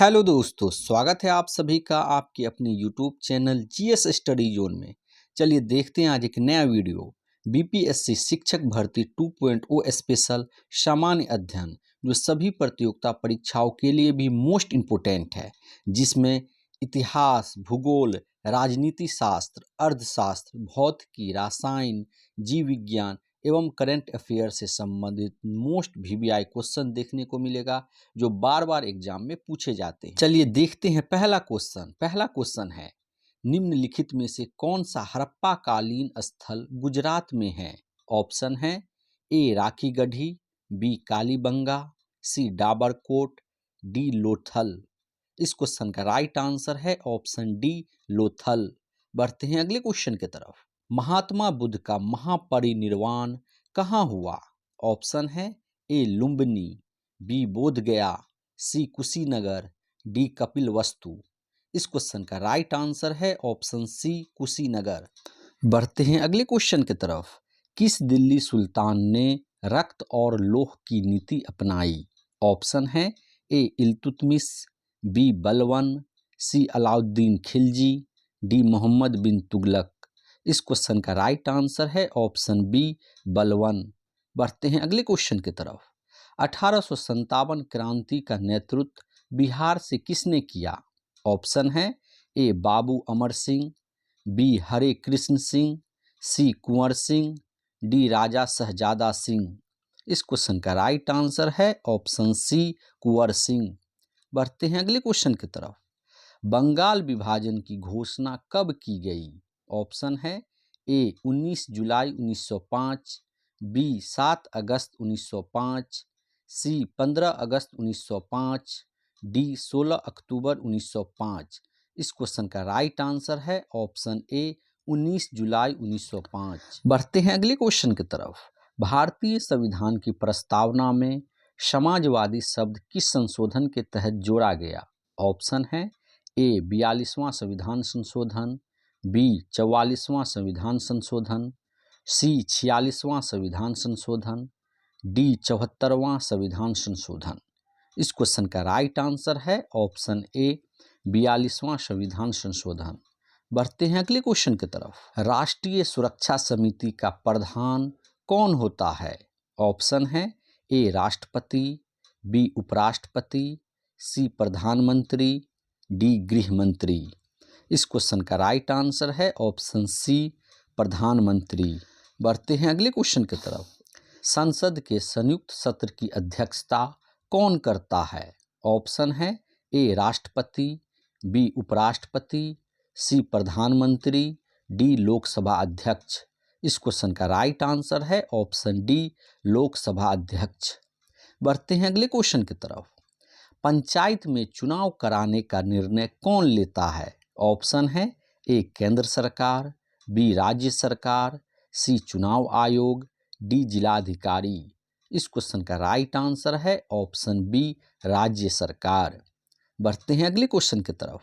Hello दोस्तों, स्वागत है आप सभी का आपके अपने YouTube channel GS study zone में। चलिए देखते हैं आज एक नया वीडियो बीपीएससी शिक्षक भर्ती 2.0 स्पेशल सामान्य अध्ययन, जो सभी प्रतियोगिता परीक्षाओं के लिए भी मोस्ट इम्पोर्टेंट है, जिसमें इतिहास, भूगोल, राजनीति शास्त्र, अर्थशास्त्र, भौतिकी, रसायन, जीव विज्ञान एवं करंट अफेयर से संबंधित मोस्ट वीवीआई क्वेश्चन देखने को मिलेगा, जो बार बार एग्जाम में पूछे जाते हैं। चलिए देखते हैं पहला क्वेश्चन है, निम्नलिखित में से कौन सा हड़प्पा कालीन स्थल गुजरात में है? ऑप्शन है ए राखी गढ़ी, बी कालीबंगा, सी डाबरकोट, डी लोथल। इस क्वेश्चन का राइट आंसर है ऑप्शन डी लोथल। बढ़ते हैं अगले क्वेश्चन की तरफ। महात्मा बुद्ध का महापरिनिर्वाण कहाँ हुआ? ऑप्शन है ए लुम्बिनी, बी बोधगया, सी कुशीनगर, डी कपिलवस्तु। इस क्वेश्चन का राइट आंसर है ऑप्शन सी कुशीनगर। बढ़ते हैं अगले क्वेश्चन की तरफ। किस दिल्ली सुल्तान ने रक्त और लौह की नीति अपनाई? ऑप्शन है ए इल्तुतमिश, बी बलवन, सी अलाउद्दीन खिलजी, डी मोहम्मद बिन तुगलक। इस क्वेश्चन का राइट आंसर है ऑप्शन बी बलवन। बढ़ते हैं अगले क्वेश्चन की तरफ। 1857 क्रांति का नेतृत्व बिहार से किसने किया? ऑप्शन है ए बाबू अमर सिंह, बी हरे कृष्ण सिंह, सी कुंवर सिंह, डी राजा शहजादा सिंह। इस क्वेश्चन का राइट आंसर है ऑप्शन सी कुंवर सिंह। बढ़ते हैं अगले क्वेश्चन की तरफ। बंगाल विभाजन की घोषणा कब की गई? ऑप्शन है ए 19 जुलाई 1905, बी 7 अगस्त 1905, सी 15 अगस्त 1905, डी 16 अक्टूबर 1905। इस क्वेश्चन का राइट आंसर है ऑप्शन ए 19 जुलाई 1905। बढ़ते हैं अगले क्वेश्चन की तरफ। भारतीय संविधान की प्रस्तावना में समाजवादी शब्द किस संशोधन के तहत जोड़ा गया? ऑप्शन है ए 42वां संविधान संशोधन, बी 44वां संविधान संशोधन, सी 46वां संविधान संशोधन, डी 74वां संविधान संशोधन। इस क्वेश्चन का राइट आंसर है ऑप्शन ए 42वां संविधान संशोधन। बढ़ते हैं अगले क्वेश्चन की तरफ। राष्ट्रीय सुरक्षा समिति का प्रधान कौन होता है? ऑप्शन है ए राष्ट्रपति, बी उपराष्ट्रपति, सी प्रधानमंत्री, डी गृह मंत्री। इस क्वेश्चन का राइट आंसर है ऑप्शन सी प्रधानमंत्री। बढ़ते हैं अगले क्वेश्चन की तरफ। संसद के संयुक्त सत्र की अध्यक्षता कौन करता है? ऑप्शन है ए राष्ट्रपति, बी उपराष्ट्रपति, सी प्रधानमंत्री, डी लोकसभा अध्यक्ष। इस क्वेश्चन का राइट आंसर है ऑप्शन डी लोकसभा अध्यक्ष। बढ़ते हैं अगले क्वेश्चन की तरफ। पंचायत में चुनाव कराने का निर्णय कौन लेता है? ऑप्शन है ए केंद्र सरकार, बी राज्य सरकार, सी चुनाव आयोग, डी जिलाधिकारी। इस क्वेश्चन का राइट आंसर है ऑप्शन बी राज्य सरकार। बढ़ते हैं अगले क्वेश्चन की तरफ।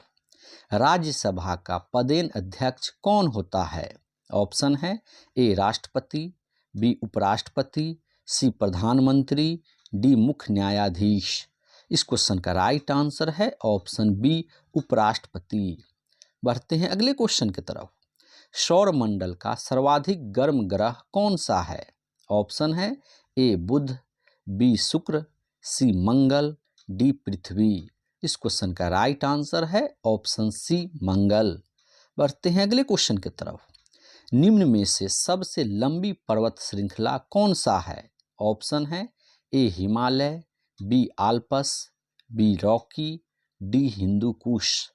राज्यसभा का पदेन अध्यक्ष कौन होता है? ऑप्शन है ए राष्ट्रपति, बी उपराष्ट्रपति, सी प्रधानमंत्री, डी मुख्य न्यायाधीश। इस क्वेश्चन का राइट आंसर है ऑप्शन बी उपराष्ट्रपति। बढ़ते हैं अगले क्वेश्चन की तरफ। सौरमंडल का सर्वाधिक गर्म ग्रह कौन सा है? ऑप्शन है ए बुध, बी शुक्र, सी मंगल, डी पृथ्वी। इस क्वेश्चन का राइट आंसर है ऑप्शन सी मंगल। बढ़ते हैं अगले क्वेश्चन की तरफ। निम्न में से सबसे लंबी पर्वत श्रृंखला कौन सा है? ऑप्शन है A Himalaya, B Alps, B Rocky, D Hindu Kush.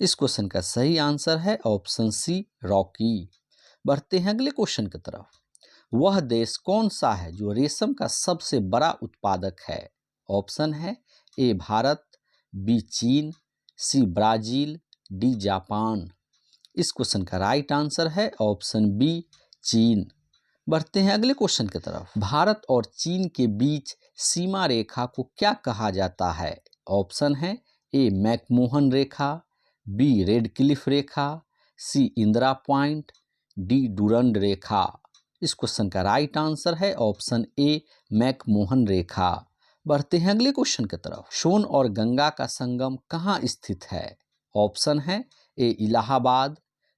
इस क्वेश्चन का सही आंसर है ऑप्शन सी रॉकी। बढ़ते हैं अगले क्वेश्चन की तरफ। वह देश कौन सा है जो रेशम का सबसे बड़ा उत्पादक है? ऑप्शन है ए भारत, बी चीन, सी ब्राजील, डी जापान। इस क्वेश्चन का राइट आंसर है ऑप्शन बी चीन। बढ़ते हैं अगले क्वेश्चन की तरफ। भारत और चीन के बीच सीमा रेखा को क्या कहा जाता है? ऑप्शन है ए मैकमोहन रेखा, बी रेड क्लिफ रेखा, सी इंदिरा पॉइंट, डी डुरंड रेखा। इस क्वेश्चन का राइट आंसर है ऑप्शन ए मैकमोहन रेखा। बढ़ते हैं अगले क्वेश्चन की तरफ। सोन और गंगा का संगम कहाँ स्थित है? ऑप्शन है ए इलाहाबाद,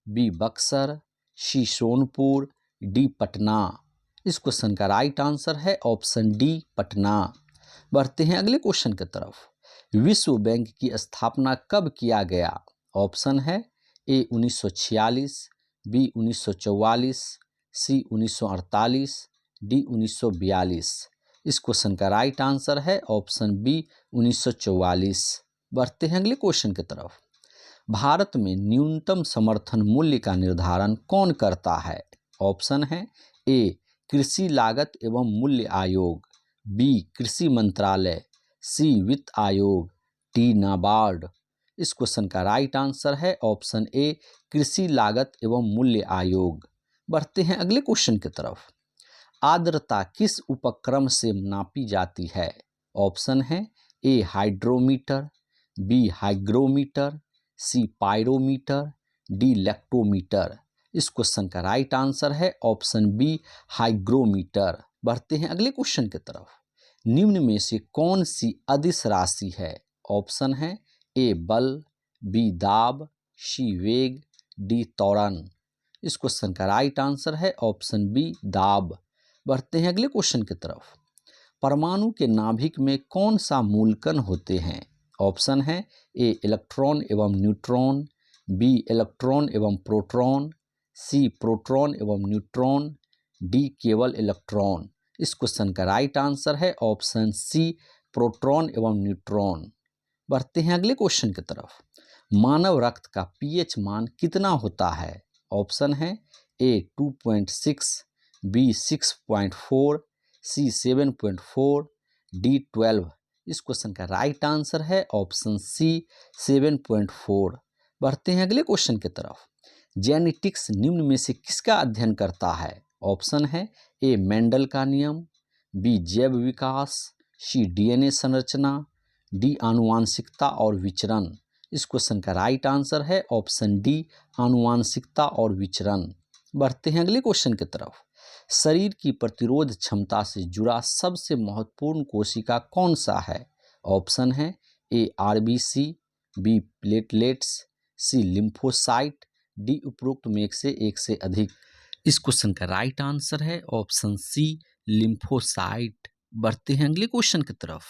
बी बक्सर, सी सोनपुर, डी पटना। इस क्वेश्चन का राइट आंसर है ऑप्शन डी पटना। बढ़ते हैं अगले क्वेश्चन की तरफ। विश्व बैंक की स्थापना कब किया गया? ऑप्शन है ए 1946, बी 1944, सी 1948, डी 1942। इस क्वेश्चन का राइट आंसर है ऑप्शन बी 1944। बढ़ते हैं अगले क्वेश्चन की तरफ। भारत में न्यूनतम समर्थन मूल्य का निर्धारण कौन करता है? ऑप्शन है ए कृषि लागत एवं मूल्य आयोग, बी कृषि मंत्रालय, सी वित्त आयोग, डी नाबार्ड। इस क्वेश्चन का राइट आंसर है ऑप्शन ए कृषि लागत एवं मूल्य आयोग। बढ़ते हैं अगले क्वेश्चन की तरफ। आर्द्रता किस उपक्रम से नापी जाती है? ऑप्शन है ए हाइड्रोमीटर, बी हाइग्रोमीटर, सी पायरोमीटर, डी लैक्टोमीटर। इस क्वेश्चन का राइट आंसर है ऑप्शन बी हाइग्रोमीटर। बढ़ते हैं अगले क्वेश्चन की तरफ। निम्न में से कौन सी अदिश राशि है? ऑप्शन है ए बल, बी दाब, सी वेग, डी त्वरण। इस क्वेश्चन का राइट आंसर है ऑप्शन बी दाब। बढ़ते हैं अगले क्वेश्चन की तरफ। परमाणु के नाभिक में कौन सा मूलकण होते हैं? ऑप्शन है ए इलेक्ट्रॉन एवं न्यूट्रॉन, बी इलेक्ट्रॉन एवं प्रोटॉन, सी प्रोटॉन एवं न्यूट्रॉन, डी केवल इलेक्ट्रॉन। इस क्वेश्चन का राइट आंसर है ऑप्शन सी प्रोटॉन एवं न्यूट्रॉन। बढ़ते हैं अगले क्वेश्चन की तरफ। मानव रक्त का पीएच मान कितना होता है? ऑप्शन है ए 2.6, बी 6.4, सी 7.4, डी 12। इस क्वेश्चन का राइट आंसर है ऑप्शन सी 7.4। बढ़ते हैं अगले क्वेश्चन की तरफ। जेनेटिक्स निम्न में से किसका अध्ययन करता है? ऑप्शन है ए मेंडल का नियम, बी जैव विकास, सी डीएनए संरचना, डी आनुवांशिकता और विचरण। इस क्वेश्चन का राइट आंसर है ऑप्शन डी आनुवांशिकता और विचरण। बढ़ते हैं अगले क्वेश्चन की तरफ। शरीर की प्रतिरोध क्षमता से जुड़ा सबसे महत्वपूर्ण कोशिका कौन सा है? ऑप्शन है ए आरबीसी, बी प्लेटलेट्स, सी लिम्फोसाइट, डी उपरोक्त में एक से अधिक। इस क्वेश्चन का राइट आंसर है ऑप्शन सी लिम्फोसाइट। बढ़ते हैं अगले क्वेश्चन की तरफ।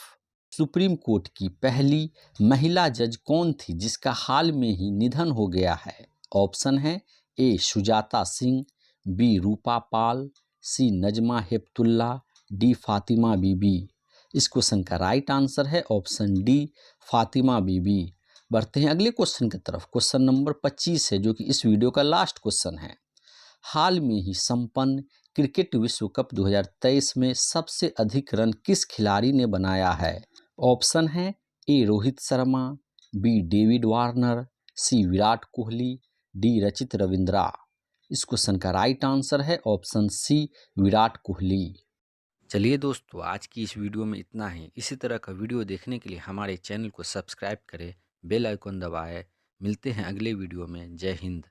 सुप्रीम कोर्ट की पहली महिला जज कौन थी जिसका हाल में ही निधन हो गया है? ऑप्शन है ए सुजाता सिंह, बी रूपा पाल, सी नजमा हेपतुल्ला, डी फातिमा बीबी। इस क्वेश्चन का राइट आंसर है ऑप्शन डी फातिमा बीबी। बढ़ते हैं अगले क्वेश्चन की तरफ। क्वेश्चन नंबर 25 है जो कि इस वीडियो का लास्ट क्वेश्चन है। हाल में ही संपन्न क्रिकेट विश्व कप 2023 में सबसे अधिक रन किस खिलाड़ी ने बनाया है? ऑप्शन है A Rohit Sharma, B David Warner, C Virat Kohli, D Rachit Ravindra. इस क्वेश्चन का राइट आंसर है ऑप्शन सी विराट कोहली। चलिए दोस्तों, आज की इस वीडियो में इतना ही। इसी तरह का वीडियो देखने के लिए हमारे चैनल को सब्सक्राइब करें, बेल आइकन दबाएं। मिलते हैं अगले वीडियो में। जय हिंद।